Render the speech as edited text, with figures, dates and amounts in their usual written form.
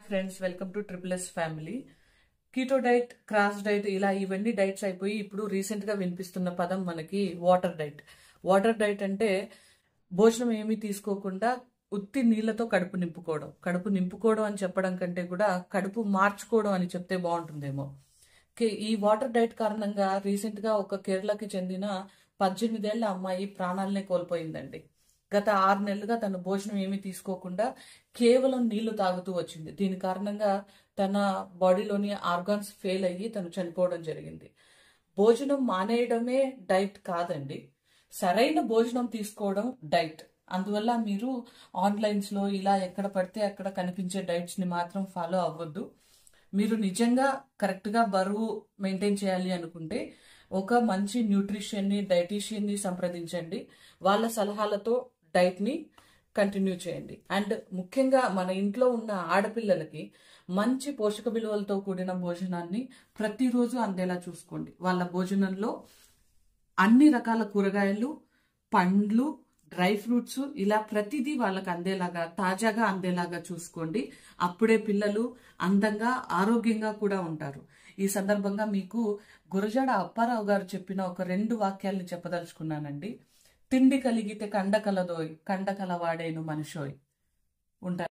Friends, welcome to triple S family. Keto diet, cross diet, ఇలా ఇవన్నీ diets అయిపోయి ఇప్పుడు రీసెంట్ గా వినిపిస్తున్న పదం మనకి వాటర్ డైట్. వాటర్ డైట్ అంటే భోజనం ఏమీ తీసుకోకుండా ఉత్తి నీళ్లతో కడుపు నింపుకోవడం. కడుపు నింపుకోవడం అని చెప్పడం కంటే కూడా కడుపు మార్చుకోవడం అని చెప్తే బాగుంటుందేమో. ఈ వాటర్ డైట్ కారణంగా రీసెంట్ గా ఒక కేరళకి చెందిన 18 ఏళ్ల అమ్మాయి ప్రాణాలనే కోల్పోయిందండి. గత 6 నెలలుగా తను భోజనం ఏమీ తీసుకోకుండా కేవలం నీళ్లు తాగుతూ వచ్చింది. దీని కారణంగా తన బాడీలోని ఆర్గాన్స్ ఫెయిల్ అయ్యి తను చనిపోవడం జరిగింది. భోజనం మానేయడమే డైట్ కాదండి, సరైన భోజనం తీసుకోవడం డైట్. అందువల్ల మీరు ఆన్లైన్స్ లో ఇలా ఎక్కడ పడితే అక్కడ కనిపించే డైట్స్ ని మాత్రం ఫాలో అవ్వద్దు. మీరు నిజంగా కరెక్ట్ గా బరువు మెయింటైన్ చేయాలి అనుకుంటే ఒక మంచి న్యూట్రిషన్ ని, డైటీషియన్ ని సంప్రదించండి. వాళ్ళ సలహాలతో డైట్ ని కంటిన్యూ చేయండి. అండ్ ముఖ్యంగా మన ఇంట్లో ఉన్న ఆడపిల్లలకి మంచి పోషక విలువలతో కూడిన భోజనాన్ని ప్రతిరోజు అందేలా చూసుకోండి. వాళ్ళ భోజనంలో అన్ని రకాల కూరగాయలు, పండ్లు, డ్రై ఫ్రూట్స్, ఇలా ప్రతిదీ వాళ్ళకి అందేలాగా, తాజాగా అందేలాగా చూసుకోండి. అప్పుడే పిల్లలు అందంగా, ఆరోగ్యంగా కూడా ఉంటారు. ఈ సందర్భంగా మీకు గురజాడ అప్పారావు గారు చెప్పిన ఒక 2 వాక్యాల్ని చెప్పదలుచుకున్నానండి. తిండి కలిగితే కండ కలదోయ్, కండ కలవాడేను మనిషోయ్. ఉంటారు.